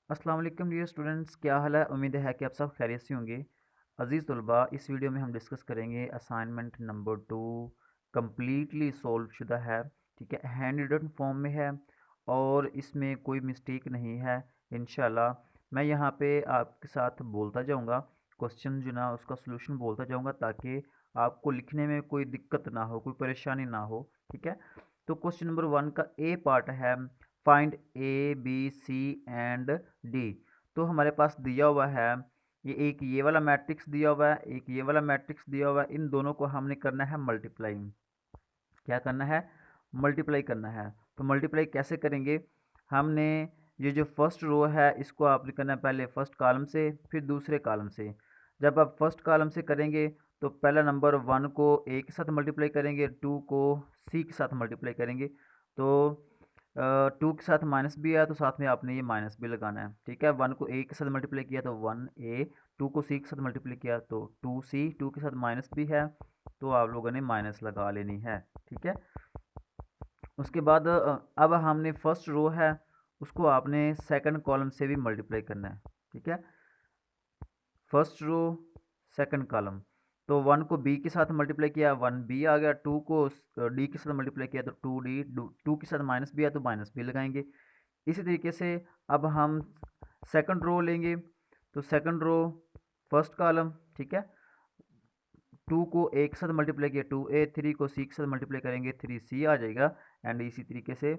अस्सलाम वालेकुम dear students, क्या हाल है। उम्मीद है कि आप सब खैरियत से होंगे। अज़ीज़ तलबा, इस वीडियो में हम डिस्कस करेंगे असाइनमेंट नंबर 2। कम्प्लीटली सॉल्व शुदा है, ठीक है, हैंड रिटन फॉर्म में है और इसमें कोई मिस्टेक नहीं है। इंशाल्लाह मैं यहाँ पे आपके साथ बोलता जाऊँगा, क्वेश्चन जो ना उसका सोल्यूशन बोलता जाऊँगा ताकि आपको लिखने में कोई दिक्कत ना हो, कोई परेशानी ना हो, ठीक है। तो क्वेश्चन नंबर 1 का ए पार्ट है, find A B C and D. तो हमारे पास दिया हुआ है एक ये वाला मैट्रिक्स दिया हुआ है, एक ये वाला मैट्रिक्स दिया हुआ है। इन दोनों को हमने करना है मल्टीप्लाई। क्या करना है? मल्टीप्लाई करना है। तो मल्टीप्लाई कैसे करेंगे? हमने ये जो फर्स्ट रो है इसको आपने करना है पहले फर्स्ट कॉलम से, फिर दूसरे कॉलम से। जब आप फर्स्ट कॉलम से करेंगे तो पहला नंबर 1 को ए के साथ मल्टीप्लाई करेंगे, 2 को सी के साथ मल्टीप्लाई करेंगे। तो 2 के साथ माइनस भी है तो साथ में आपने ये माइनस भी लगाना है, ठीक है। 1 को ए के साथ मल्टीप्लाई किया तो 1a, 2 को सी के साथ मल्टीप्लाई किया तो 2c, 2 के साथ माइनस भी है तो आप लोगों ने माइनस लगा लेनी है, ठीक है। उसके बाद अब हमने फर्स्ट रो है उसको आपने सेकंड कॉलम से भी मल्टीप्लाई करना है, ठीक है। फर्स्ट रो सेकंड कॉलम, तो 1 को बी के साथ मल्टीप्लाई किया 1b आ गया, 2 को डी के साथ मल्टीप्लाई किया तो 2d, 2 के साथ माइनस भी है तो माइनस भी लगाएंगे। इसी तरीके से अब हम सेकंड रो लेंगे, तो सेकंड रो फर्स्ट कॉलम, ठीक है। 2 को ए के साथ मल्टीप्लाई किया 2a, 3 को सी के साथ मल्टीप्लाई करेंगे 3c आ जाएगा। एंड इसी तरीके से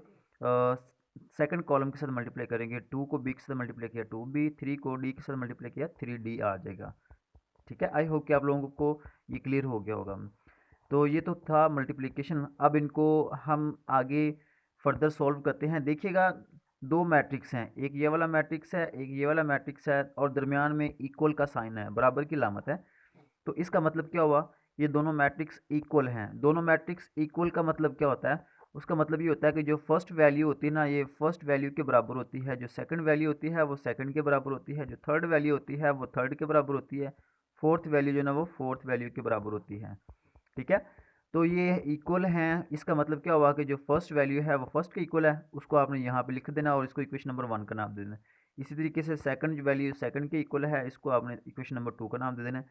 सेकंड कॉलम के साथ मल्टीप्लाई करेंगे, 2 को बी के साथ मल्टीप्लाई किया 2b, 3 को डी के साथ मल्टीप्लाई किया 3d आ जाएगा, ठीक है। आई होप कि आप लोगों को ये क्लियर हो गया होगा। तो ये तो था मल्टीप्लिकेशन। अब इनको हम आगे फर्दर सॉल्व करते हैं। देखिएगा, दो मैट्रिक्स हैं, एक ये वाला मैट्रिक्स है, एक ये वाला मैट्रिक्स है और दरमियान में इक्वल का साइन है, बराबर की लामत है। तो इसका मतलब क्या हुआ? ये दोनों मैट्रिक्स इक्वल हैं। दोनों मैट्रिक्स इक्वल का मतलब क्या होता है? उसका मतलब ये होता है कि जो फर्स्ट वैल्यू होती है ना, ये फर्स्ट वैल्यू के बराबर होती है, जो सेकंड वैल्यू होती है वो सेकंड के बराबर होती है, जो थर्ड वैल्यू होती है वो थर्ड के बराबर होती है, फोर्थ वैल्यू जो ना वो फोर्थ वैल्यू के बराबर होती है, ठीक है। तो ये इक्वल हैं, इसका मतलब क्या हुआ कि जो फर्स्ट वैल्यू है वो फर्स्ट के इक्वल है, उसको आपने यहाँ पे लिख देना और इसको इक्वेशन नंबर 1 का नाम दे देना। इसी तरीके से सेकंड वैल्यू सेकंड के इक्वल है, इसको आपने इक्वेशन नंबर 2 का नाम दे देना।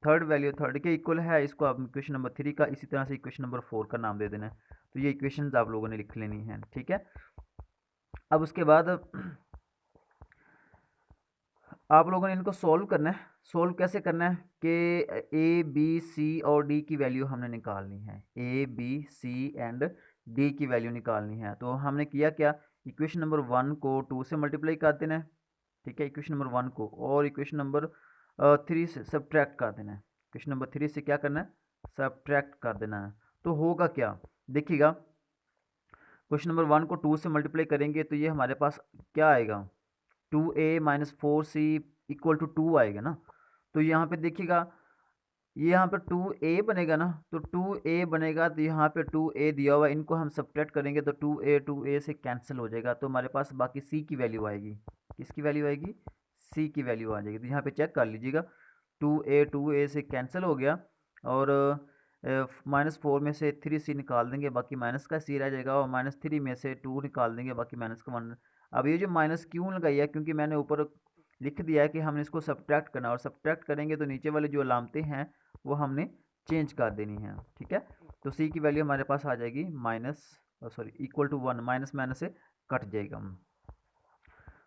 थर्ड वैल्यू थर्ड के इक्वल है, इसको आप इक्वेशन नंबर 3 का, इसी तरह से इक्वेशन नंबर 4 का नाम दे देना है। तो ये इक्वेशंस आप लोगों ने लिख लेनी है, ठीक है। अब उसके बाद आप लोगों ने इनको सॉल्व करना है। सॉल्व कैसे करना है कि ए बी सी और डी की वैल्यू हमने निकालनी है। A B C and D की वैल्यू निकालनी है। तो हमने किया क्या, इक्वेशन नंबर 1 को 2 से मल्टीप्लाई कर देना है, ठीक है, इक्वेशन नंबर 1 को, और इक्वेशन नंबर 3 से सब्ट्रैक्ट कर देना है। इक्वेशन नंबर 3 से क्या करना है? सब्ट्रैक्ट कर देना है। तो होगा क्या, देखिएगा, क्वेश्चन नंबर 1 को 2 से मल्टीप्लाई करेंगे तो ये हमारे पास क्या आएगा, 2a minus 4c equal to 2 आएगा ना। तो यहाँ पे देखिएगा, ये यहाँ पे 2a बनेगा ना, तो 2a बनेगा तो यहाँ पे 2a दिया हुआ है, इनको हम सब्ट्रैक्ट करेंगे तो 2a से कैंसिल हो जाएगा। तो हमारे पास बाकी c की वैल्यू आएगी। किसकी वैल्यू आएगी? c की वैल्यू आ जाएगी। तो यहाँ पे चेक कर लीजिएगा, 2a से कैंसिल हो गया और -4 में से 3c निकाल देंगे, बाकी माइनस का c रह जाएगा, और -3 में से 2 निकाल देंगे, बाकी माइनस का 1। अब ये जो माइनस क्यों लगाई है, क्योंकि मैंने ऊपर लिख दिया है कि हमने इसको सब्ट्रैक्ट करना है, और सब्ट्रैक्ट करेंगे तो नीचे वाली जो अलामतें हैं वो हमने चेंज कर देनी है, ठीक है। तो c की वैल्यू हमारे पास आ जाएगी इक्वल टू 1, माइनस माइनस से कट जाएगा।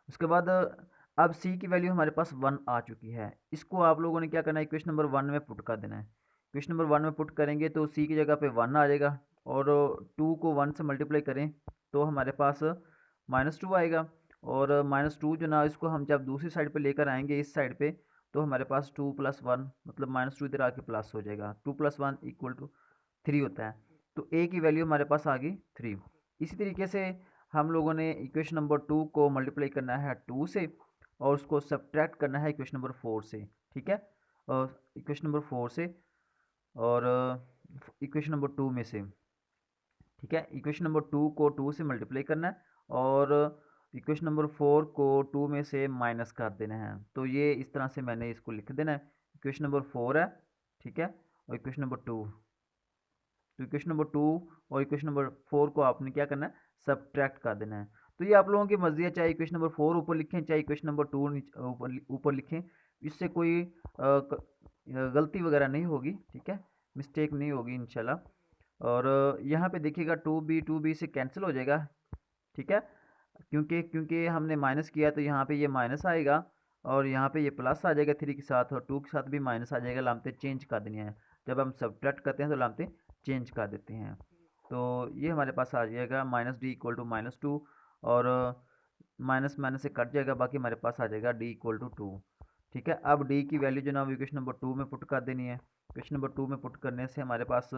उसके बाद अब c की वैल्यू हमारे पास 1 आ चुकी है। इसको आप लोगों ने क्या करना है, इक्वेशन नंबर 1 में पुट कर देना है। इक्वेशन नंबर 1 में पुट करेंगे तो c की जगह पे 1 आ जाएगा, और 2 को 1 से मल्टीप्लाई करें तो हमारे पास -2 आएगा, और -2 जो ना, इसको हम जब दूसरी साइड पे लेकर आएंगे इस साइड पे, तो हमारे पास 2 + 1 मतलब -2 इधर आके प्लस हो जाएगा, 2 + 1 = 3 होता है। तो a की वैल्यू हमारे पास आ गई 3। इसी तरीके से हम लोगों ने इक्वेशन नंबर 2 को मल्टीप्लाई करना है 2 से, और उसको सब्ट्रैक्ट करना है इक्वेशन नंबर 4 से, ठीक है, और इक्वेशन नंबर 4 से और इक्वेशन नंबर 2 में से, ठीक है। इक्वेशन नंबर 2 को 2 से मल्टीप्लाई करना है और इक्वेशन नंबर 4 को 2 में से माइनस कर देना है। तो ये इस तरह से मैंने इसको लिख देना है, इक्वेशन नंबर 4 है, ठीक है, और इक्वेशन नंबर 2। तो इक्वेशन नंबर 2 और इक्वेशन नंबर 4 को आपने क्या करना है, सब्ट्रैक्ट कर देना है। तो ये आप लोगों की मर्जी है, चाहे इक्वेशन नंबर 4 ऊपर लिखें, चाहे इक्वेशन नंबर 2 ऊपर लिखें, इससे कोई गलती वगैरह नहीं होगी, ठीक है, मिस्टेक नहीं होगी इंशाल्लाह। और यहाँ पे देखिएगा 2b से कैंसिल हो जाएगा, ठीक है, क्योंकि क्योंकि हमने माइनस किया तो यहाँ पे ये माइनस आएगा और यहाँ पे ये प्लस आ जाएगा 3 के साथ, और 2 के साथ भी माइनस आ जाएगा, लामते चेंज कर देनी है। जब हम सब्ट्रैक्ट करते हैं तो लामते चेंज कर देते हैं। तो ये हमारे पास आ जाएगा -d = -2, और माइनस माइनस से कट जाएगा, बाकी हमारे पास आ जाएगा d = 2, ठीक है। अब d की वैल्यू जो ना इक्वेशन नंबर 2 में पुट कर देनी है। इक्वेशन नंबर 2 में पुट करने से हमारे पास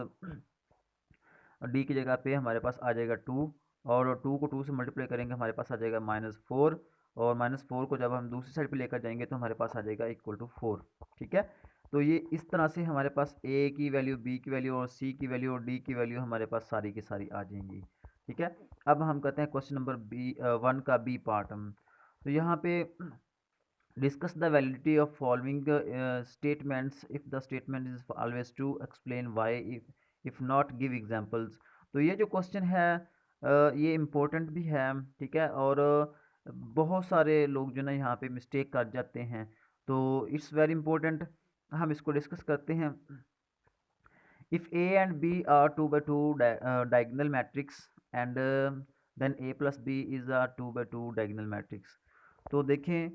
d की जगह पे हमारे पास आ जाएगा 2, और 2 को 2 से मल्टीप्लाई करेंगे हमारे पास आ जाएगा -4, और -4 को जब हम दूसरी साइड पे लेकर जाएंगे तो हमारे पास आ जाएगा =4, ठीक है। तो ये इस तरह से हमारे पास a की वैल्यू, b की वैल्यू और c की वैल्यू और d की वैल्यू हमारे पास सारी की सारी आ जाएंगी, ठीक है। अब हम करते हैं क्वेश्चन नंबर 1 का b पार्ट। तो यहाँ पे discuss the validity of following statements if the statement is always true, explain why, if not give examples। तो ये जो क्वेश्चन है ये इम्पोर्टेंट भी है, ठीक है, और बहुत सारे लोग जो ना यहाँ पे मिस्टेक कर जाते हैं, तो इट्स वेरी इंपॉर्टेंट, हम इसको डिस्कस करते हैं। If a and b are 2 by 2 diagonal matrix and then a plus b is a 2 by 2 diagonal matrix। तो देखें,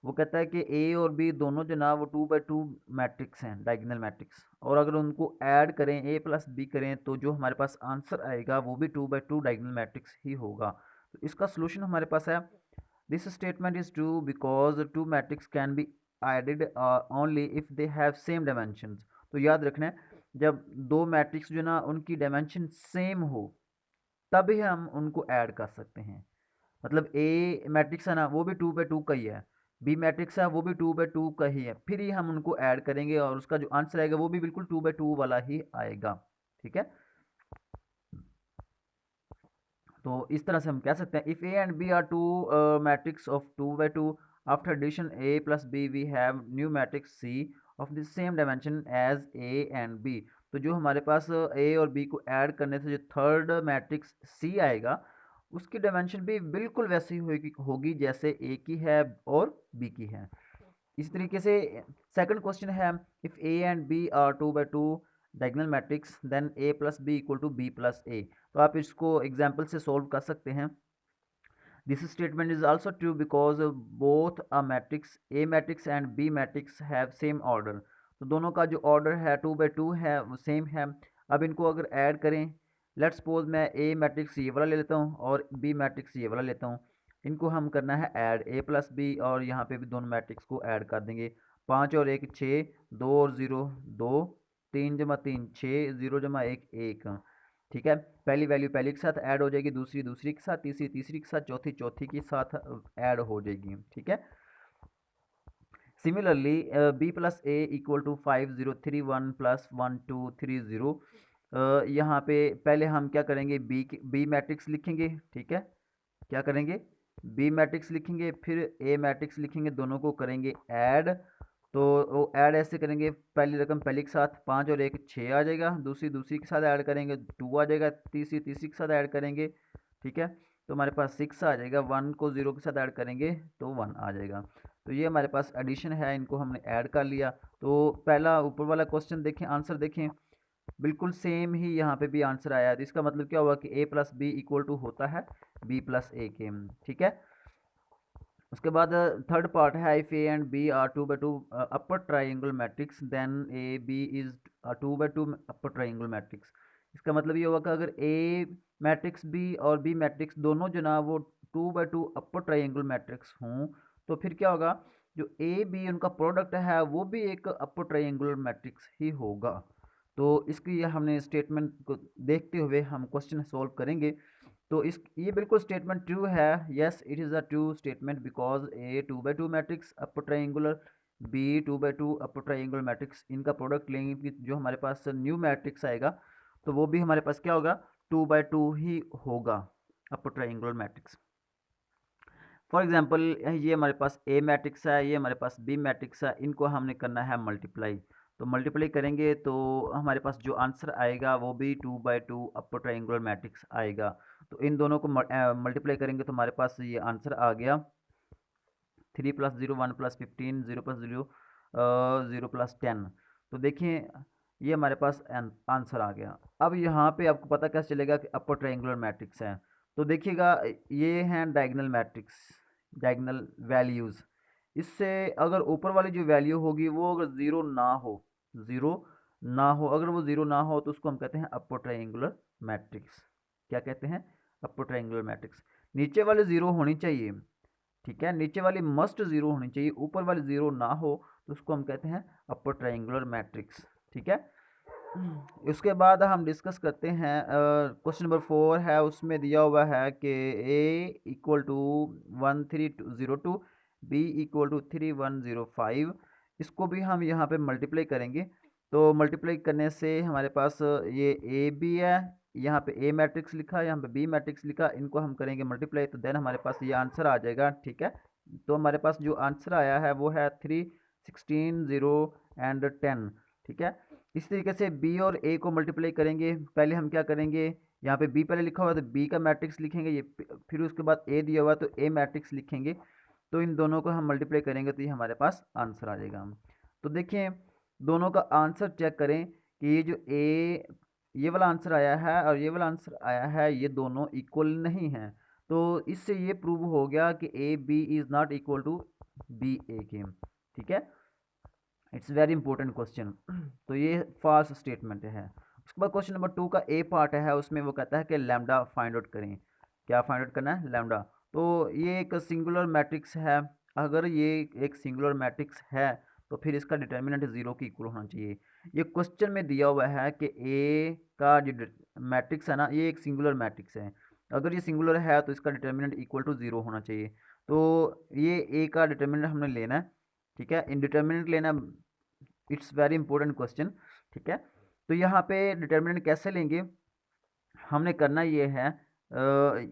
वो कहता है कि ए और बी दोनों जो ना वो 2 by 2 मैट्रिक्स हैं, डायगोनल मैट्रिक्स, और अगर उनको ऐड करें, ए प्लस बी करें, तो जो हमारे पास आंसर आएगा वो भी 2 by 2 डायगोनल मैट्रिक्स ही होगा। तो इसका सोल्यूशन हमारे पास है, this statement is true because 2 matrix can be added only if they have same dimensions. तो याद रखना है, जब दो मैट्रिक्स जो ना उनकी डायमेंशन सेम हो तभी हम उनको ऐड कर सकते हैं। मतलब ए मैट्रिक्स है ना, वो भी 2 by 2 का ही है, बी मैट्रिक्स है वो भी 2 by 2 का ही है, फिर ही हम उनको ऐड करेंगे और उसका जो आंसर आएगा वो भी बिल्कुल 2 by 2 वाला ही आएगा, ठीक है। तो इस तरह से हम कह सकते हैं, if A and B are two matrix of 2 by 2, after addition a plus b we have new matrix c of the same dimension as a and b। तो जो हमारे पास a और b को ऐड करने से जो थर्ड मैट्रिक्स c आएगा उसकी डायमेंशन भी बिल्कुल वैसी होगी जैसे a की है और b की है। इसी तरीके से सेकंड क्वेश्चन है, if a and b are 2 by 2 diagonal matrix then a plus b = b plus a। तो आप इसको एग्जाम्पल से सोल्व कर सकते हैं। This statement is also true because both a matrix a matrix and b matrix have same order. तो दोनों का जो ऑर्डर है 2 by 2 है वो सेम है। अब इनको अगर ऐड करें, लेट्स सपोज मैं a मैट्रिक्स ये वाला ले लेता हूँ और b मैट्रिक्स ये वाला लेता हूँ, इनको हम करना है ऐड a plus b, और यहाँ पे भी दोनों मैट्रिक्स को ऐड कर देंगे। 5 और 1 6, 2 और 0 2, 3 जमा 3 6, 0 जमा 1 1, ठीक है। पहली वैल्यू पहली के साथ ऐड हो जाएगी, दूसरी दूसरी के साथ, तीसरी तीसरी के साथ, चौथी चौथी के साथ ऐड हो जाएगी, ठीक है। Similarly b plus a = 5 0 3 1 plus 1 2 3 0। यहाँ पे पहले हम क्या करेंगे, बी मैट्रिक्स लिखेंगे, ठीक है, क्या करेंगे, बी मैट्रिक्स लिखेंगे, फिर ए मैट्रिक्स लिखेंगे, दोनों को करेंगे ऐड। तो वो ऐड ऐसे करेंगे, पहली रकम पहली के साथ 5 और 1 6 आ जाएगा, दूसरी दूसरी के साथ ऐड करेंगे 2 आ जाएगा, तीसरी तीसरी के साथ ऐड करेंगे, ठीक है, तो हमारे पास 6 आ जाएगा। 1 को 0 के साथ ऐड करेंगे तो 1 आ जाएगा। तो ये हमारे पास एडिशन है, इनको हमने ऐड कर लिया। तो पहला ऊपर वाला क्वेश्चन देखें, आंसर देखें, बिल्कुल सेम ही यहाँ पे भी आंसर आया है। तो इसका मतलब क्या हुआ कि a plus b = होता है b plus a के, ठीक है। उसके बाद थर्ड पार्ट है, if a and b are 2 by 2 upper triangle matrix then a b is 2 by 2 upper triangle matrix. इसका मतलब ये हुआ कि अगर a मैट्रिक्स b और b मैट्रिक्स दोनों जो ना वो 2 by 2 अपर ट्राइंगल मैट्रिक्स हों, तो फिर क्या होगा, जो a b उनका प्रोडक्ट है वो भी एक अपर ट्राइंगुलर मैट्रिक्स ही होगा। तो इसकी हमने स्टेटमेंट को देखते हुए हम क्वेश्चन सॉल्व करेंगे। तो इस ये बिल्कुल स्टेटमेंट ट्रू है, yes it is a true statement because A 2 by 2 matrix upper triangular, B 2 by 2 upper triangular matrix, इनका प्रोडक्ट लेंगे कि जो हमारे पास न्यू मैट्रिक्स आएगा तो वो भी हमारे पास क्या होगा, 2 by 2 ही होगा, अपर ट्राइंगुलर मैट्रिक्स। फॉर एग्जाम्पल ये हमारे पास ए मैट्रिक्स है, ये हमारे पास बी मैट्रिक्स है, इनको हमने करना है मल्टीप्लाई। तो मल्टीप्लाई करेंगे तो हमारे पास जो आंसर आएगा वो भी 2 by 2 अपर ट्राइंगुलर मैट्रिक्स आएगा। तो इन दोनों को मल्टीप्लाई करेंगे तो हमारे पास ये आंसर आ गया 3 + 0 1 + 15 0 + 0 0 + 10। तो देखिए ये हमारे पास आंसर आ गया। अब यहाँ पे आपको पता कैसे चलेगा कि अपर ट्रायंगुलर मैट्रिक्स है। तो देखिएगा ये हैं डायगोनल मैट्रिक्स, डायगोनल वैल्यूज़। इससे अगर ऊपर वाली जो वैल्यू होगी वो अगर ज़ीरो ना हो, अगर वो ज़ीरो ना हो तो उसको हम कहते हैं अपर ट्रायंगुलर मैट्रिक्स। क्या कहते हैं? Upper triangular matrix. नीचे वाले ज़ीरो होनी चाहिए, ठीक है, नीचे वाली मस्ट ज़ीरो होनी चाहिए, ऊपर वाली ज़ीरो ना हो तो उसको हम कहते हैं अपर ट्रायंगुलर मैट्रिक्स, ठीक है। उसके बाद हम डिस्कस करते हैं क्वेश्चन नंबर 4 है, उसमें दिया हुआ है कि a = 13202, b = 3105। इसको भी हम यहाँ पे मल्टीप्लाई करेंगे। तो मल्टीप्लाई करने से हमारे पास ये ए भी है, यहाँ पे ए मैट्रिक्स लिखा है, यहाँ पे बी मैट्रिक्स लिखा, इनको हम करेंगे मल्टीप्लाई तो देन हमारे पास ये आंसर आ जाएगा, ठीक है। तो हमारे पास जो आंसर आया है वो है 3 16 0 एंड 10, ठीक है। इस तरीके से बी और ए को मल्टीप्लाई करेंगे। पहले हम क्या करेंगे, यहाँ पे बी पहले लिखा हुआ है तो बी का मैट्रिक्स लिखेंगे, ये फिर उसके बाद ए दिया हुआ तो ए मैट्रिक्स लिखेंगे। तो इन दोनों को हम मल्टीप्लाई करेंगे तो ये हमारे पास आंसर आ जाएगा। तो देखिए दोनों का आंसर चेक करें कि ये जो ये वाला आंसर आया है और ये वाला आंसर आया है, ये दोनों इक्वल नहीं हैं। तो इससे ये प्रूव हो गया कि A B is not equal to B A के, ठीक है। It's very important question. तो ये फॉल्स स्टेटमेंट है। उसके बाद क्वेश्चन नंबर 2 का ए पार्ट है, उसमें वो कहता है कि लैम्डा फाइंड आउट करें। क्या फाइंड आउट करना है? लैम्डा। तो ये एक सिंगुलर मैट्रिक्स है। अगर ये एक सिंगुलर मैट्रिक्स है तो फिर इसका डिटर्मिनेंट ज़ीरो की इक्वल होना चाहिए। ये क्वेश्चन में दिया हुआ है कि ए का जो मैट्रिक्स है ना, ये एक सिंगुलर मैट्रिक्स है। अगर ये सिंगुलर है तो इसका डिटर्मिनेंट इक्वल टू ज़ीरो होना चाहिए। तो ये ए का डिटर्मिनेंट हमने लेना है, ठीक है, इंडिटर्मिनेंट लेना। इट्स वेरी इंपॉर्टेंट क्वेश्चन, ठीक है। तो यहाँ पे डिटर्मिनेंट कैसे लेंगे, हमने करना ये है,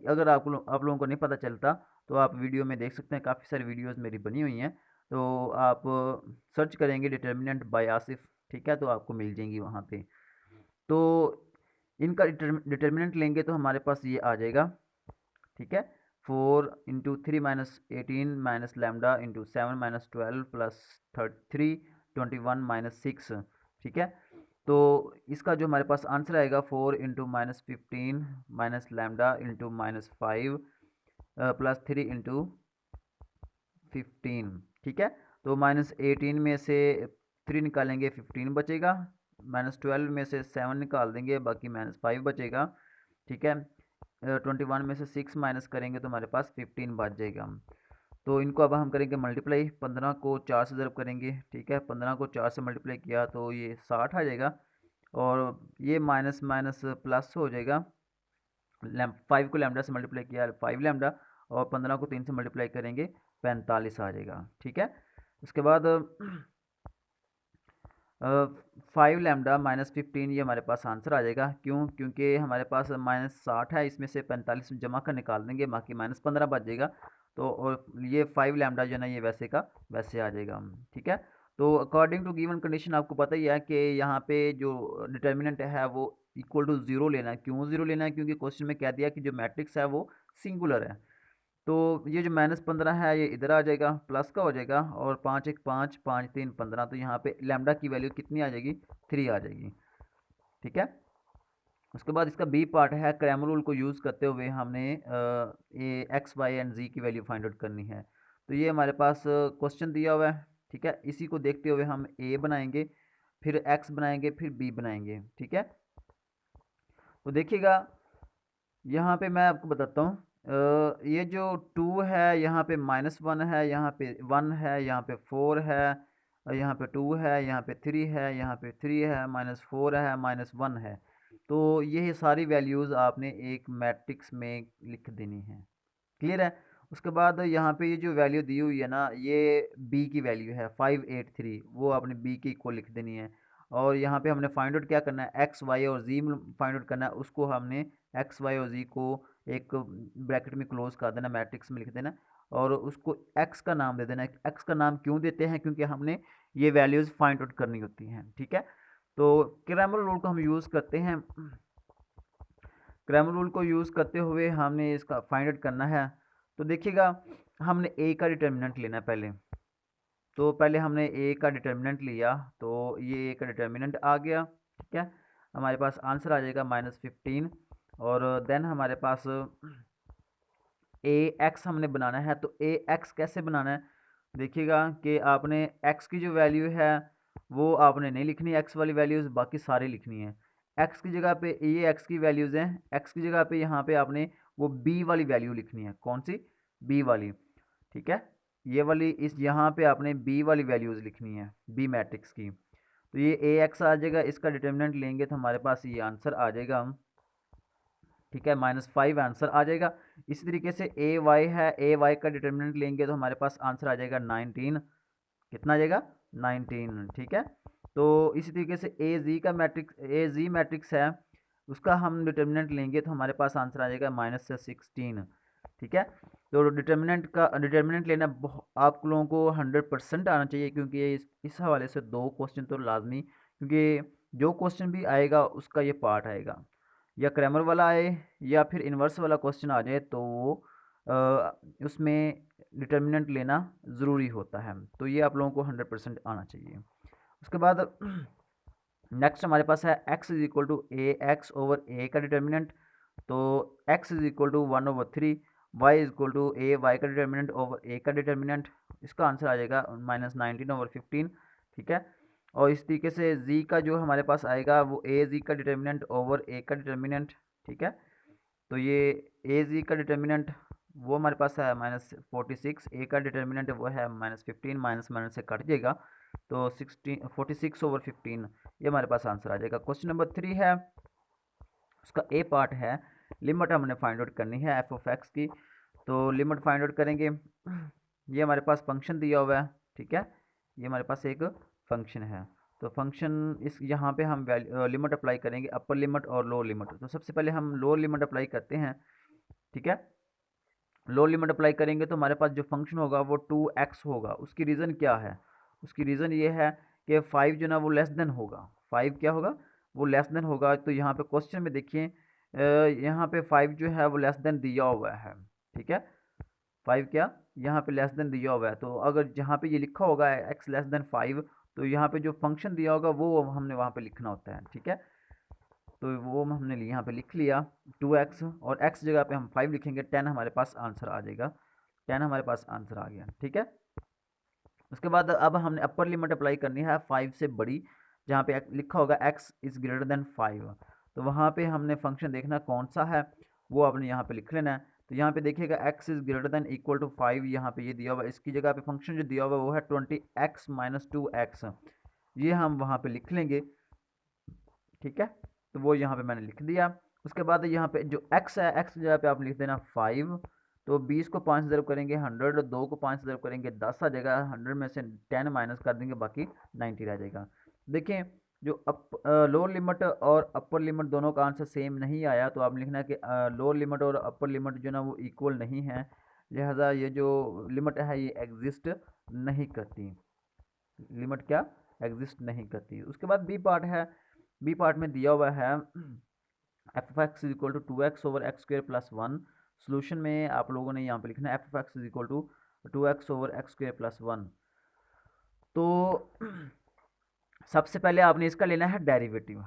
अगर आप लोगों को नहीं पता चलता तो आप वीडियो में देख सकते हैं, काफ़ी सारी वीडियोस मेरी बनी हुई हैं। तो आप सर्च करेंगे डिटर्मिनेंट बाय आसिफ, ठीक है, तो आपको मिल जाएंगी वहाँ पे। तो इनका डिटर्मिनेंट लेंगे तो हमारे पास ये आ जाएगा, ठीक है। 4 × 3 - 18 - लैम्डा × 7 - 12 + 3 21 - 6, ठीक है। तो इसका जो हमारे पास आंसर आएगा 4 × -15 - लैम्डा × -5 + 3 × 15, ठीक है। तो -18 में से 3 निकालेंगे 15 बचेगा, -12 में से 7 निकाल देंगे बाकी -5 बचेगा, ठीक है। 21 में से 6 माइनस करेंगे तो हमारे पास 15 बच जाएगा। तो इनको अब हम करेंगे मल्टीप्लाई, 15 को 4 से ज़रब करेंगे, ठीक है। 15 को 4 से मल्टीप्लाई किया तो ये 60 आ जाएगा और ये माइनस माइनस प्लस हो जाएगा। 5 को लैम्डा से मल्टीप्लाई किया 5 लैम्डा और 15 को 3 से मल्टीप्लाई करेंगे 45 आ जाएगा, ठीक है। उसके बाद 5 लैम्डा -15 ये हमारे पास आंसर आ जाएगा। क्यों? क्योंकि हमारे पास -60 है, इसमें से 45 जमा कर निकाल देंगे, बाकी -15 बच जाएगा। तो और ये 5 लैम्डा जो है ना ये वैसे का वैसे आ जाएगा, ठीक है। तो अकॉर्डिंग टू गिवन कंडीशन आपको पता ही है कि यहाँ पे जो डिटर्मिनेंट है वो इक्वल टू ज़ीरो लेना है। क्यों ज़ीरो लेना है? क्योंकि क्वेश्चन में कह दिया कि जो मैट्रिक्स है वो सिंगुलर है। तो ये जो -15 है ये इधर आ जाएगा, प्लस का हो जाएगा और 5 1 5 5 3 15, तो यहाँ पे लैम्डा की वैल्यू कितनी आ जाएगी? 3 आ जाएगी, ठीक है। उसके बाद इसका बी पार्ट है, क्रैमर रूल को यूज़ करते हुए हमने ये एक्स वाई एंड जी की वैल्यू फाइंड आउट करनी है। तो ये हमारे पास क्वेश्चन दिया हुआ है, ठीक है। इसी को देखते हुए हम ए बनाएंगे, फिर एक्स बनाएंगे, फिर बी बनाएंगे, ठीक है। तो देखिएगा यहाँ पे मैं आपको बताता हूँ, ये जो 2 है यहाँ पे -1 है, यहाँ पे 1 है, यहाँ पे 4 है, यहाँ पे 2 है, यहाँ पे 3 है, यहाँ पे 3 है, -4 है, -1 है। तो ये सारी वैल्यूज़ आपने एक मैट्रिक्स में लिख देनी है, क्लियर है। उसके बाद यहाँ पे ये जो वैल्यू दी हुई है ना, ये बी की वैल्यू है 583, वो आपने बी की इक्वल लिख देनी है। और यहाँ पे हमने फाइंड आउट क्या करना है, एक्स वाई और जी फाइंड आउट करना है। उसको हमने एक्स वाई और जी को एक ब्रैकेट में क्लोज कर देना, मैट्रिक्स में लिख देना और उसको एक्स का नाम दे देना। एक्स का नाम क्यों देते हैं? क्योंकि हमने ये वैल्यूज़ फाइंड आउट करनी होती हैं, ठीक है। तो क्रैमर रूल को हम यूज़ करते हैं क्रैमर रूल को यूज़ करते हुए हमने इसका फाइंड आउट करना है। तो देखिएगा, हमने ए का डिटर्मिनेंट लेना है पहले। तो पहले हमने ए का डिटर्मिनेंट लिया, तो ये ए का डिटर्मिनेंट आ गया, ठीक है। हमारे पास आंसर आ जाएगा -15। और देन हमारे पास ए एक्स हमने बनाना है। तो ए एक्स कैसे बनाना है, देखिएगा कि आपने एक्स की जो वैल्यू है वो आपने नहीं लिखनी, एक्स वाली वैल्यूज़ बाकी सारी लिखनी है। एक्स की जगह पे ये एक्स की वैल्यूज़ हैं, एक्स की जगह पे यहाँ पे आपने वो बी वाली वैल्यू लिखनी है। कौन सी? बी वाली, ठीक है। ये वाली, इस यहाँ पे आपने बी वाली वैल्यूज़ लिखनी है, बी मैट्रिक्स की। तो ये ए एक्स आ जाएगा, इसका डिटर्मिनेंट लेंगे तो हमारे पास ये आंसर आ जाएगा, ठीक है। -5 आंसर आ जाएगा। इसी तरीके से ए वाई है, ए वाई का डिटर्मिनेंट लेंगे तो हमारे पास आंसर आ जाएगा 19। कितना आ जाएगा? 19, ठीक है। तो इसी तरीके से ए जी का मैट्रिक्स, ए जी मैट्रिक्स है, उसका हम डिटर्मिनेंट लेंगे तो हमारे पास आंसर आ जाएगा -16, ठीक है। तो डिटर्मिनेंट लेना आप लोगों को 100% आना चाहिए, क्योंकि ये इस हवाले से 2 क्वेश्चन तो लाजमी, क्योंकि जो क्वेश्चन भी आएगा उसका ये पार्ट आएगा, या क्रैमर वाला आए या फिर इन्वर्स वाला क्वेश्चन आ जाए, तो वो उसमें डिटर्मिनेंट लेना ज़रूरी होता है। तो ये आप लोगों को 100% आना चाहिए। उसके बाद नेक्स्ट हमारे पास है x is equal to A x over A का डिटर्मिनेंट। तो x is equal to 1/3, y is equal to A y का डिटर्मिनेंट ओवर ए का डिटर्मिनेंट। इसका आंसर आ जाएगा -19/15, ठीक है। और इस तरीके से z का जो हमारे पास आएगा वो ए जी का डिटर्मिनेंट ओवर ए का डिटर्मिनेंट, ठीक है। तो ये ए जी का डिटर्मिनेंट वो हमारे पास है -46, ए का डिटर्मिनेंट वो है -15, माइनस माइनस से कट जाएगा, तो 46/15 ये हमारे पास आंसर आ जाएगा। क्वेश्चन नंबर 3 है, उसका ए पार्ट है, लिमिट हमने फाइंड आउट करनी है एफ ऑफ एक्स की। तो लिमिट फाइंड आउट करेंगे, ये हमारे पास फंक्शन दिया हुआ है, ठीक है। ये हमारे पास एक फंक्शन है, तो फंक्शन इस यहाँ पे हम लिमिट अप्लाई करेंगे, अपर लिमिट और लोअर लिमिट। तो सबसे पहले हम लोअर लिमिट अप्लाई करते हैं, ठीक है। लोअर लिमिट अप्लाई करेंगे तो हमारे पास जो फंक्शन होगा वो 2x होगा। उसकी रीज़न क्या है? उसकी रीज़न ये है कि 5 जो ना वो लेस देन होगा, 5 क्या होगा? वो लेस देन होगा। तो यहाँ पे क्वेश्चन में देखिए, यहाँ पे 5 जो है वो लेस देन दिया हुआ है, ठीक है। 5 क्या यहाँ पे लेस देन दिया हुआ है, तो अगर जहाँ पे ये लिखा होगा x लेस देन 5, तो यहाँ पे जो फंक्शन दिया होगा वो हमने वहाँ पे लिखना होता है, ठीक है। तो वो हमने यहाँ पे लिख लिया 2x, और x जगह पे हम 5 लिखेंगे, 10 हमारे पास आंसर आ जाएगा, 10 हमारे पास आंसर आ गया, ठीक है। उसके बाद अब हमने अपर लिमिट अप्लाई करनी है 5 से बड़ी, जहाँ पे लिखा होगा x इज़ ग्रेटर देन 5। तो वहाँ पे हमने फंक्शन देखना कौन सा है, वो आपने यहाँ पे लिख लेना है। तो यहाँ पे देखिएगा x is greater than equal to 5, यहाँ पे ये दिया हुआ है। इसकी जगह पे फंक्शन जो दिया हुआ है वो है 20x माइनस 2x, ये हम वहाँ पे लिख लेंगे, ठीक है। तो वो यहाँ पे मैंने लिख दिया। उसके बाद यहाँ पे जो x है, x की जगह पे आप लिख देना 5। तो 20 को 5 ज़रब करेंगे 100, 2 को 5 ज़रब करेंगे 10 आ जाएगा, 100 में से 10 माइनस कर देंगे, बाकी 90 रह जाएगा। देखें, जो लोअर लिमिट और अपर लिमिट दोनों का आंसर सेम नहीं आया, तो आप लिखना है कि लोअर लिमिट और अपर लिमिट जो ना वो इक्वल नहीं है, लिहाजा ये जो लिमिट है ये एग्जिस्ट नहीं करती। लिमिट क्या एग्जिस्ट नहीं करती। उसके बाद बी पार्ट है, बी पार्ट में दिया हुआ है F of X is equal to 2x over X square plus 1। Solution में आप लोगों ने यहाँ पे लिखना है F of X is equal to 2x over X square plus 1। तो सबसे पहले आपने इसका लेना है डेरिवेटिव।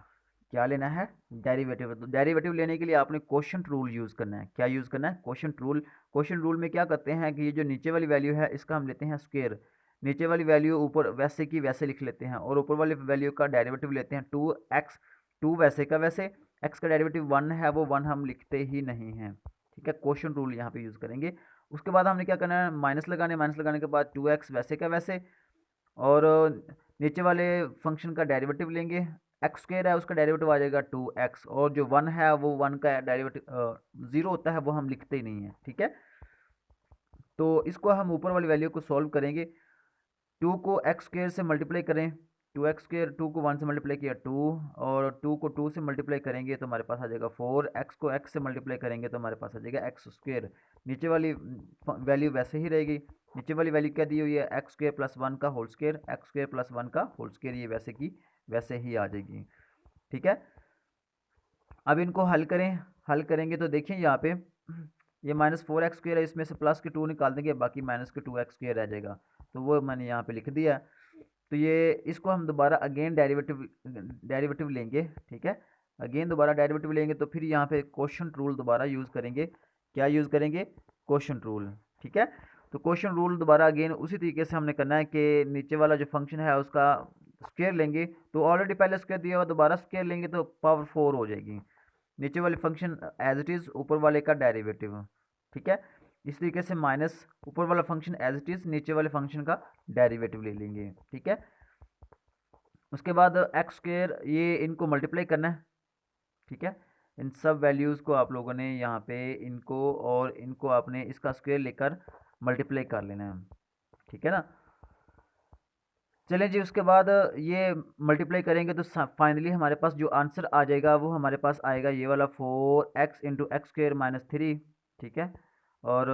क्या लेना है? डेरिवेटिव। तो डेरिवेटिव लेने के लिए आपने क्वोशिएंट रूल यूज़ करना है। क्या यूज़ करना है? Quotient rule. क्वोशिएंट रूल में क्या करते हैं कि ये जो नीचे वाली वैल्यू है इसका हम लेते हैं स्क्वायर, नीचे वाली वैल्यू ऊपर वैसे की वैसे लिख लेते हैं, और ऊपर वाली वैल्यू का डेरिवेटिव लेते हैं 2x, 2 वैसे का वैसे, x का डेरिवेटिव 1 है वो 1 हम लिखते ही नहीं हैं, ठीक है। क्वोशिएंट रूल यहाँ पे यूज़ करेंगे। उसके बाद हमने क्या करना है, माइनस लगाने, माइनस लगाने के बाद 2x वैसे का वैसे, और नीचे वाले फंक्शन का डेरिवेटिव लेंगे, एक्स स्क्वायर है उसका डेरिवेटिव आ जाएगा 2x, और जो 1 है वो 1 का डेरिवेटिव 0 होता है वो हम लिखते ही नहीं है, ठीक है। तो इसको हम ऊपर वाली वैल्यू को सॉल्व करेंगे। 2 को एक्स स्क्वायर से मल्टीप्लाई करें, 2x स्क्वायर, 2 को 1 से मल्टीप्लाई किया 2, और 2 को 2 से मल्टीप्लाई करेंगे तो हमारे पास आ जाएगा 4, x को x से मल्टीप्लाई करेंगे तो हमारे पास आ जाएगा एक्स स्क्वायर। नीचे वाली वैल्यू वैसे ही रहेगी, नीचे वाली वैल्यू क्या दी हुई है, एक्स स्क्वायर प्लस 1 का whole square, X square plus 1 का होल स्क्वायर, ये वैसे की वैसे ही आ जाएगी, ठीक है। अब इनको हल करें, हल करेंगे तो देखिए यहाँ पे ये -4x² है, इसमें से प्लस के 2 निकाल देंगे, बाकी -2x² रह जाएगा, तो वो मैंने यहाँ पे लिख दिया। तो ये इसको हम दोबारा अगेन डेरिवेटिव लेंगे, ठीक है। अगेन दोबारा डेरिवेटिव लेंगे तो फिर यहाँ पे क्वोशंट रूल दोबारा यूज़ करेंगे। क्या यूज़ करेंगे? क्वोशंट रूल, ठीक है। तो क्वोशंट रूल दोबारा अगेन उसी तरीके से हमने करना है कि नीचे वाला जो फंक्शन है उसका स्क्वायर लेंगे, तो ऑलरेडी पहले स्क्वायर दिया हुआ, दोबारा स्क्वायर लेंगे तो पावर 4 हो जाएगी। नीचे वाले फंक्शन एज इट इज़, ऊपर वाले का डेरिवेटिव, ठीक है। इस तरीके से माइनस ऊपर वाला फंक्शन एज इट इज़, नीचे वाले फंक्शन का डेरिवेटिव ले लेंगे, ठीक है। उसके बाद x², ये इनको मल्टीप्लाई करना है, ठीक है। इन सब वैल्यूज़ को आप लोगों ने यहाँ पे इनको और इनको आपने इसका स्क्वायर लेकर मल्टीप्लाई कर लेना है, ठीक है ना। चलें जी, उसके बाद ये मल्टीप्लाई करेंगे तो फाइनली हमारे पास जो आंसर आ जाएगा वो हमारे पास आएगा ये वाला 4x इंटू x²-3, ठीक है। और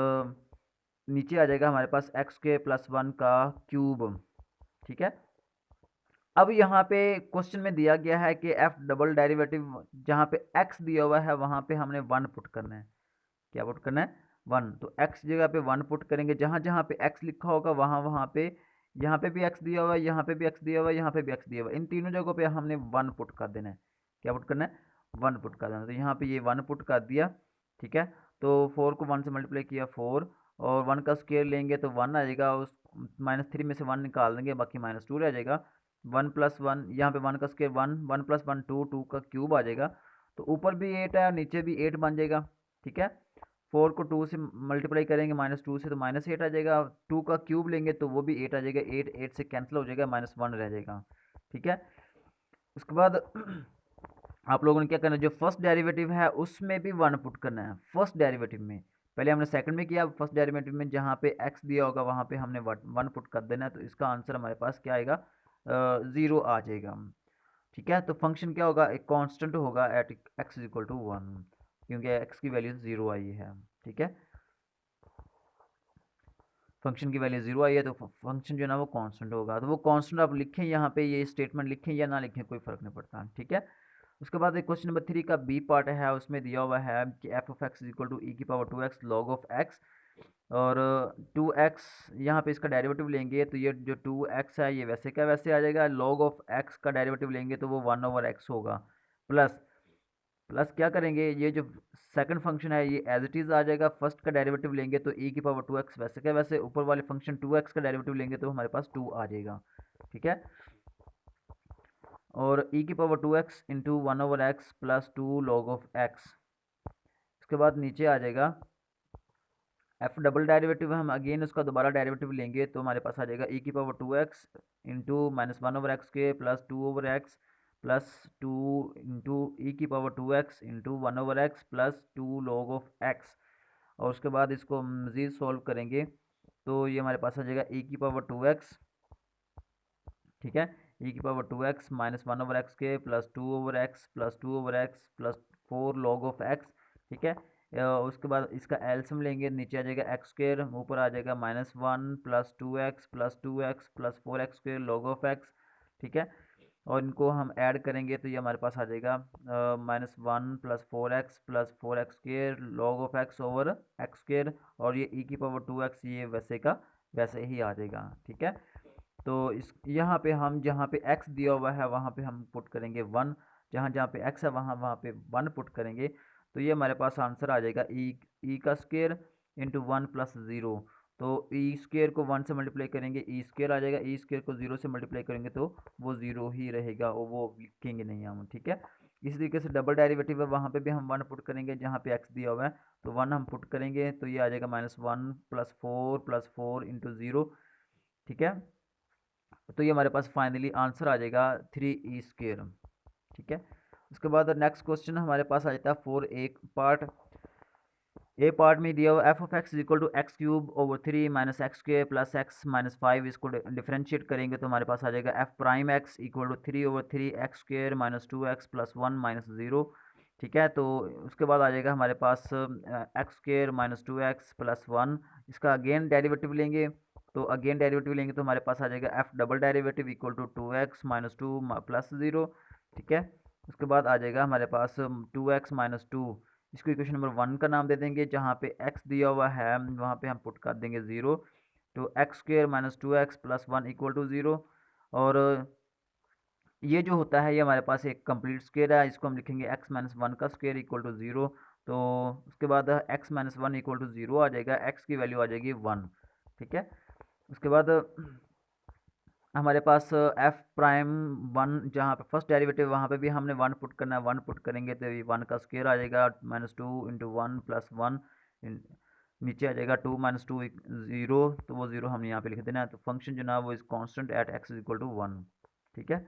नीचे आ जाएगा हमारे पास x²+1 का क्यूब, ठीक है। अब यहाँ पे क्वेश्चन में दिया गया है कि f डबल डेरिवेटिव, जहाँ पे x दिया हुआ है वहाँ पे हमने 1 पुट करना है। क्या पुट करना है? 1। तो x जगह पे 1 पुट करेंगे, जहाँ जहाँ पे x लिखा होगा वहाँ वहाँ पे, यहाँ पे भी x दिया हुआ है, यहाँ पे भी x दिया हुआ है, यहाँ पे भी x दिया हुआ है, इन तीनों जगहों पे हमने 1 पुट कर देना है। क्या पुट करना है? 1 पुट कर देना है। तो यहाँ पे ये 1 पुट कर दिया, ठीक है। तो 4 को 1 से मल्टीप्लाई किया 4, और 1 का स्क्वायर लेंगे तो 1 आ जाएगा, उस -3 में से 1 निकाल देंगे, बाकी -2 रह जाएगा। 1 + 1, यहाँ पे 1 का स्क्वायर 1, 1 + 1 2, 2 का क्यूब आ जाएगा। तो ऊपर भी 8 है, नीचे भी 8 बन जाएगा, ठीक है। 4 को 2 से मल्टीप्लाई करेंगे -2 से, तो -8 आ जाएगा। 2 का क्यूब लेंगे तो वो भी 8 आ जाएगा, 8 8 से कैंसिल हो जाएगा, -1 रह जाएगा, ठीक है। उसके बाद आप लोगों ने क्या करना है, जो फर्स्ट डेरिवेटिव है उसमें भी 1 पुट करना है। फर्स्ट डेरिवेटिव में पहले हमने सेकंड में किया, फर्स्ट डेरिवेटिव में जहाँ पे x दिया होगा वहाँ पे हमने 1 पुट कर देना है। तो इसका आंसर हमारे पास क्या आएगा? 0 आ जाएगा, ठीक है। तो फंक्शन क्या होगा? एक कांस्टेंट होगा एट x = 1, क्योंकि x की वैल्यू 0 आई है, ठीक है। फंक्शन की वैल्यू 0 आई है तो फंक्शन जो है ना वो कांस्टेंट होगा। तो वो कांस्टेंट आप लिखें यहाँ पे, ये स्टेटमेंट लिखें या ना लिखें कोई फ़र्क नहीं पड़ता, ठीक है। उसके बाद एक क्वेश्चन नंबर 3 का बी पार्ट है, उसमें दिया हुआ है कि f(x) = e⁻²x log of x, और 2x यहाँ पे इसका डेरिवेटिव लेंगे तो ये जो 2x है ये वैसे का वैसे आ जाएगा। log ऑफ x का डेरिवेटिव लेंगे तो वो 1/x होगा, प्लस प्लस क्या करेंगे, ये जो सेकंड फंक्शन है ये एज इट इज़ आ जाएगा। फर्स्ट का डेरिवेटिव लेंगे तो e⁻²x वैसे का वैसे, ऊपर वाले फंक्शन 2x का डेरिवेटिव लेंगे तो हमारे पास 2 आ जाएगा, ठीक है। और e⁻²x into 1/x plus 2 log of x। इसके बाद नीचे आ जाएगा f डबल डेरिवेटिव, हम अगेन उसका दोबारा डेरिवेटिव लेंगे तो हमारे पास आ जाएगा e⁻²x into -1/x² plus 2/x plus 2 into e⁻²x into 1/x plus 2 log of x। और उसके बाद इसको मज़ीद सॉल्व करेंगे तो ये हमारे पास आ जाएगा e⁻²x, ठीक है। e⁻²x -1/x² plus 2/x plus 2/x plus 4 log of x, ठीक है। उसके बाद इसका एलसीएम लेंगे, नीचे आ जाएगा x², ऊपर आ जाएगा -1 plus 2x plus 2x plus 4x² log of x, ठीक है। और इनको हम ऐड करेंगे तो ये हमारे पास आ जाएगा -1 plus 4x plus 4x² log of x over x², और ये e⁻²x ये वैसे का वैसे ही आ जाएगा, ठीक है। तो इस यहाँ पे हम जहाँ पे x दिया हुआ है वहाँ पे हम पुट करेंगे 1, जहाँ जहाँ पे x है वहाँ वहाँ पे 1 पुट करेंगे तो ये हमारे पास आंसर आ जाएगा e का स्क्वायर इंटू 1 प्लस 0। तो ई स्क्वायर को 1 से मल्टीप्लाई करेंगे ई स्क्वायर आ जाएगा, ई स्क्वायर को 0 से मल्टीप्लाई करेंगे तो वो 0 ही रहेगा, और वो लिखेंगे नहीं हम, ठीक है। इसी तरीके से डबल डेरिवेटिव है, वहाँ पे भी हम 1 पुट करेंगे, जहाँ पे x दिया हुआ है तो 1 हम पुट करेंगे तो ये आ जाएगा -1 प्लस 4 इंटू 0, ठीक है। तो ये हमारे पास फाइनली आंसर आ जाएगा 3e², ठीक है। उसके बाद नेक्स्ट क्वेश्चन हमारे पास आ जाता है 4a पार्ट। ए पार्ट में दिया हुआ f(x) = x³/3 - x² plus x - 5, इसको डिफ्रेंशिएट करेंगे तो हमारे पास आ जाएगा f'(x) = 3/3 x² - 2x प्लस 1 - 0, ठीक है। तो उसके बाद आ जाएगा हमारे पास x² - 2x प्लस 1, इसका अगेन डेरिवेटिव लेंगे तो हमारे पास आ जाएगा f double derivative = 2x - 2 plus 0, ठीक है। उसके बाद आ जाएगा हमारे पास 2x - 2 इसको इक्वेशन नंबर 1 का नाम दे देंगे। जहाँ पे x दिया हुआ है वहाँ पे हम पुट कर देंगे 0। तो X square minus 2x plus 1 equal to 0। और ये जो होता है ये हमारे पास एक कंप्लीट स्क्वायर है, इसको हम लिखेंगे x माइनस 1 का स्क्वायर इक्वल टू 0। तो उसके बाद x माइनस 1 इक्वल टू 0 आ जाएगा, x की वैल्यू आ जाएगी 1। ठीक है। उसके बाद हमारे पास f प्राइम 1, जहाँ पे फर्स्ट डेरिवेटिव वहाँ पे भी हमने 1 पुट करना है। 1 पुट करेंगे तो ये 1 का स्क्वायर आ जाएगा, माइनस 2 इंटू 1 प्लस 1, नीचे आ जाएगा 2 माइनस 2 0। तो वो 0 हमने यहाँ पे लिख देना है। तो फंक्शन जो ना वो is constant at x is equal to 1। ठीक है।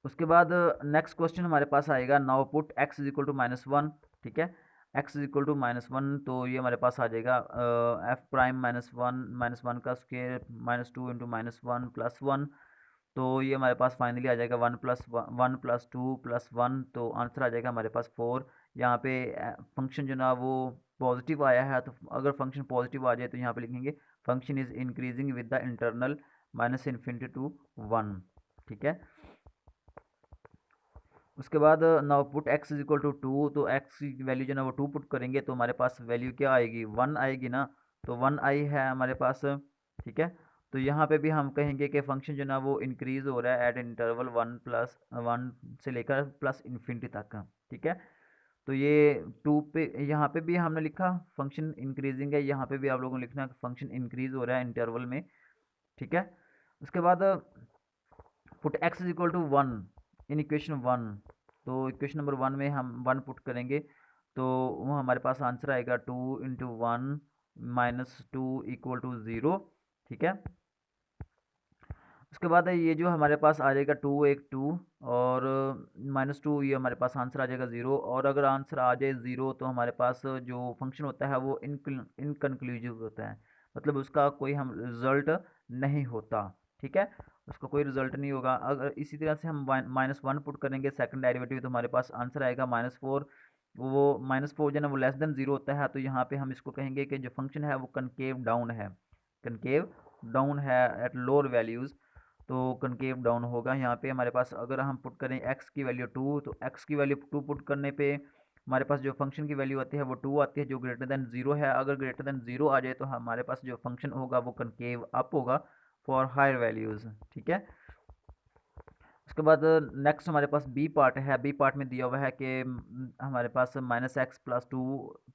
उसके बाद नेक्स्ट क्वेश्चन हमारे पास आएगा, now put x is equal to minus 1। ठीक है। x is equal to minus 1, तो ये हमारे पास आ जाएगा f प्राइम माइनस वन का square minus 2 into minus 1 plus 1। तो ये हमारे पास फाइनली आ जाएगा 1 प्लस 2 प्लस 1। तो आंसर आ जाएगा हमारे पास 4। यहाँ पे फंक्शन जो ना वो पॉजिटिव आया है, तो अगर फंक्शन पॉजिटिव आ जाए तो यहाँ पे लिखेंगे function is increasing with the internal minus infinity to 1। ठीक है। उसके बाद now put x is equal to 2। तो x की वैल्यू जो ना वो 2 पुट करेंगे तो हमारे पास वैल्यू क्या आएगी, 1 आएगी ना। तो 1 आई है हमारे पास। ठीक है। तो यहाँ पे भी हम कहेंगे कि फंक्शन जो ना वो इंक्रीज हो रहा है एट इंटरवल 1 से लेकर प्लस इन्फिनिटी तक। ठीक है। तो ये 2 पे यहाँ पे भी हमने लिखा फंक्शन इंक्रीजिंग है, यहाँ पे भी आप लोगों ने लिखना फंक्शन इंक्रीज हो रहा है इंटरवल में। ठीक है। उसके बाद put x is equal to 1 in equation 1। तो इक्वेशन नंबर 1 में हम 1 पुट करेंगे तो वो हमारे पास आंसर आएगा 2 इंटू 1 माइनस 2 इक्वल टू 0। ठीक है। उसके बाद ये जो हमारे पास आ जाएगा 2 एक 2 और माइनस 2, ये हमारे पास आंसर आ जाएगा 0। और अगर आंसर आ जाए 0 तो हमारे पास जो फंक्शन होता है वो इनकन्क्लूसिव होता है, मतलब उसका कोई हम रिजल्ट नहीं होता। ठीक है। उसका कोई रिजल्ट नहीं होगा। अगर इसी तरह से हम माइनस 1 पुट करेंगे सेकंड डेरिवेटिव तो हमारे पास आंसर आएगा माइनस 4। वो माइनस 4 जो है ना वो लेस देन 0 होता है, तो यहाँ पे हम इसको कहेंगे कि जो फंक्शन है वो कनकेव डाउन है, कनकेव डाउन है एट लोअर वैल्यूज़। तो कनकेव डाउन होगा। यहाँ पे हमारे पास अगर हम पुट करें x की वैल्यू 2, तो x की वैल्यू 2 पुट करने पे हमारे पास जो फंक्शन की वैल्यू आती है वो 2 आती है, जो ग्रेटर देन 0 है। अगर ग्रेटर देन 0 आ जाए तो हमारे पास जो फंक्शन होगा वो कनकेव अप होगा फॉर हायर वैल्यूज़। ठीक है। उसके बाद नेक्स्ट हमारे पास बी पार्ट है। बी पार्ट में दिया हुआ है कि हमारे पास माइनस एक्स प्लस 2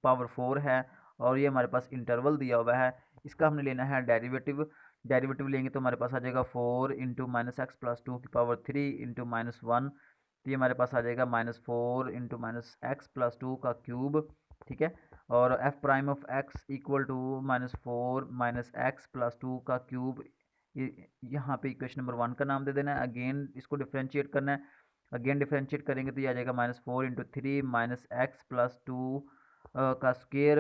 पावर 4 है और ये हमारे पास इंटरवल दिया हुआ है। इसका हमने लेना है डेरिवेटिव। डेरिवेटिव लेंगे तो हमारे पास आ जाएगा 4 इंटू माइनस एक्स प्लस 2 की पावर 3 इंटू माइनस 1। तो ये हमारे पास आ जाएगा minus 4 into minus X plus 2 का क्यूब। ठीक है। और F prime of X equal to minus 4 minus X plus 2 का क्यूब। यहाँ पे इक्वेशन नंबर 1 का नाम दे देना है। अगेन इसको डिफ्रेंशिएट करना है। अगेन डिफ्रेंशिएट करेंगे तो ये आ जाएगा minus 4 into 3 minus X plus 2 का स्क्वेयर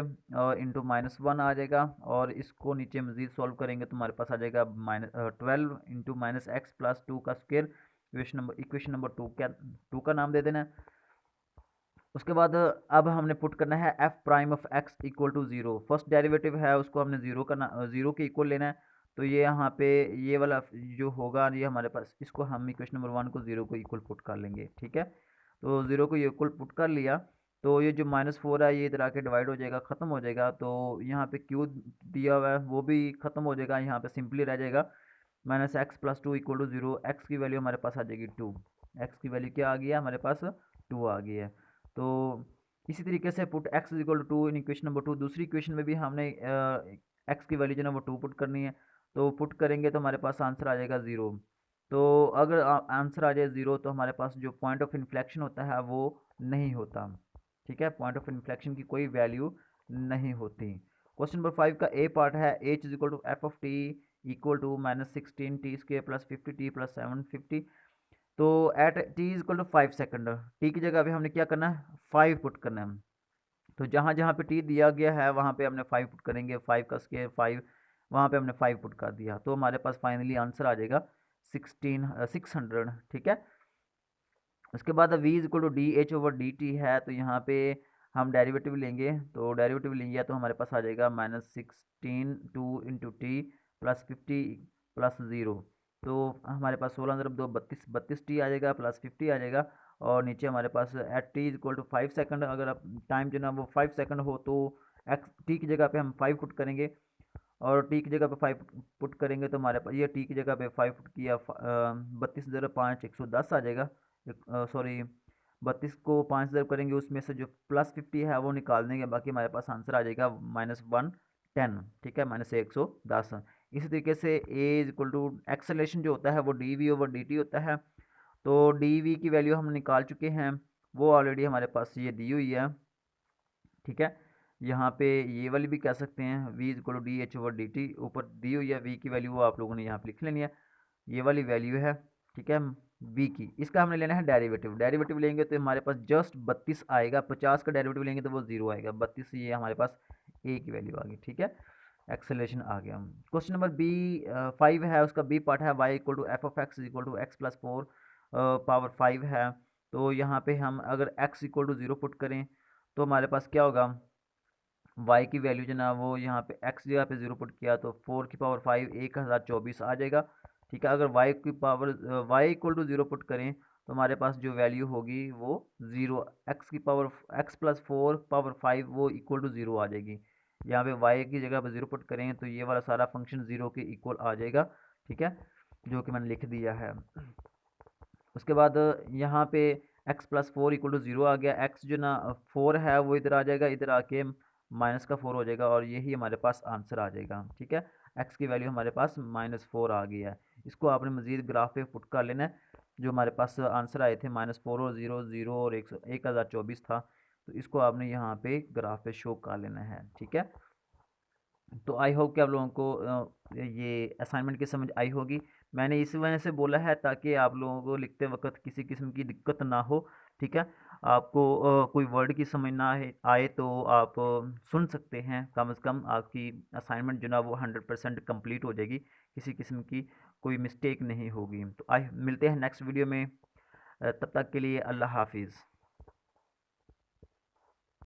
इंटू माइनस 1 आ जाएगा। और इसको नीचे मजीद सॉल्व करेंगे तो हमारे पास आ जाएगा minus 12 into minus X plus 2 का स्क्वेयर। इक्वेशन नंबर 2 का नाम दे देना है। उसके बाद अब हमने पुट करना है F prime of X equal to 0। First derivative है उसको हमने 0 के इक्वल लेना है। तो ये यहाँ पे ये वाला जो होगा ये हमारे पास, इसको हम इक्वेशन नंबर 1 को 0 को इक्वल पुट कर लेंगे। ठीक है। तो 0 को इक्वल पुट कर लिया तो ये जो माइनस 4 है ये इधर आके डिवाइड हो जाएगा, ख़त्म हो जाएगा। तो यहाँ पे क्यू दिया हुआ है वो भी ख़त्म हो जाएगा, यहाँ पे सिंपली रह जाएगा minus X plus 2 equal to 0। X की वैल्यू हमारे पास आ जाएगी 2। एक्स की वैल्यू क्या आ गई है हमारे पास, 2 आ गई है। तो इसी तरीके से put x is equal to 2 in equation number 2। दूसरी इक्वेशन में भी हमने x की वैल्यू जो ना वो 2 पुट करनी है। तो पुट करेंगे तो हमारे पास आंसर आ जाएगा 0। तो अगर आंसर आ जाए 0 तो हमारे पास जो पॉइंट ऑफ इन्फ्लेक्शन होता है वो नहीं होता। ठीक है। पॉइंट ऑफ इन्फ्लेक्शन की कोई वैल्यू नहीं होती। क्वेश्चन नंबर 5 का ए पार्ट है, H is equal to F of T equal to minus 16 T square plus 50 T plus 750। तो at T is equal to 5 second, T की जगह अभी हमने क्या करना है 5 पुट करना है। तो जहाँ जहाँ पे टी दिया गया है वहाँ पे हमने 5 पुट करेंगे। 5 का स्क्वायर 5, वहाँ पे हमने 5 पुट कर दिया तो हमारे पास फाइनली आंसर आ जाएगा 600। ठीक है। उसके बाद v is equal to D H over D T है। तो यहाँ पे हम डेरिवेटिव लेंगे, तो डेरिवेटिव लेंगे तो हमारे पास आ जाएगा minus 16 2 into T plus 50 plus 0। तो हमारे पास 16 × 2 32 टी आ जाएगा प्लस 50 आ जाएगा। और नीचे हमारे पास at t equal to 5 second, अगर आप टाइम जो ना वो 5 सेकंड हो तो एक्स टी की जगह पे हम 5 पुट करेंगे, और टी की जगह पे 5 पुट करेंगे तो हमारे पास ये टी की जगह पे 5 पुट किया 32 × 5 110 आ जाएगा। सॉरी 32 को 5 ज़रब करेंगे, उसमें से जो +50 है वो निकाल देंगे, बाकी हमारे पास आंसर आ जाएगा -110, ठीक है, -110। इसी तरीके से ए इज इक्वल टू एक्सेलरेशन जो होता है वो dv/dt होता है। तो dv की वैल्यू हम निकाल चुके हैं, वो ऑलरेडी हमारे पास ये दी हुई है, ठीक है। यहाँ पे ये वाली भी कह सकते हैं v is equal to dh/dt, ऊपर दी हुई है v की वैल्यू, वो आप लोगों ने यहाँ पे लिख लेनी है, ये वाली वैल्यू है, ठीक है, v की। इसका हमने लेना है डेरिवेटिव, डेरिवेटिव लेंगे तो हमारे पास जस्ट 32 आएगा, 50 का डेरिवेटिव लेंगे तो वो 0 आएगा, 32 ये हमारे पास a की वैल्यू आ गई, ठीक है, एक्सेलरेशन आ गया। क्वेश्चन नंबर बी 5 है, उसका बी पार्ट है y equal to F of X equal to X plus 4 power 5 है। तो यहाँ पे हम अगर x इक्वल टू 0 पुट करें तो हमारे पास क्या होगा, y की वैल्यू जो ना वो यहाँ पे x जगह पे 0 पुट किया तो 4 की पावर 5 1024 आ जाएगा, ठीक है। अगर y की power y equal to 0 put करें तो हमारे पास जो वैल्यू होगी वो 0, x की पावर x प्लस 4 पावर 5 वो इक्वल टू 0 आ जाएगी। यहाँ पे y की जगह पर 0 पुट करें तो ये वाला सारा फंक्शन 0 के इक्वल आ जाएगा, ठीक है, जो कि मैंने लिख दिया है। उसके बाद यहाँ पे x प्लस 4 इक्वल टू 0 आ गया, x जो ना 4 है वो इधर आ जाएगा, इधर आके -4 हो जाएगा, और यही हमारे पास आंसर आ जाएगा, ठीक है। x की वैल्यू हमारे पास -4 आ गई है। इसको आपने मज़ीद ग्राफ पे पुट कर लेना है, जो हमारे पास आंसर आए थे -4 और 0 0 और 1024 था, तो इसको आपने यहाँ पे ग्राफ पे शो कर लेना है, ठीक है। तो आई होप कि आप लोगों को ये असाइनमेंट की समझ आई होगी। मैंने इस वजह से बोला है ताकि आप लोगों को लिखते वक्त किसी किस्म की दिक्कत ना हो, ठीक है। आपको कोई वर्ड की समझ ना आए तो आप सुन सकते हैं, कम से कम आपकी असाइनमेंट जो ना वो 100% कंप्लीट हो जाएगी, किसी किस्म की कोई मिस्टेक नहीं होगी। तो आई मिलते हैं नेक्स्ट वीडियो में, तब तक के लिए अल्लाह हाफिज़।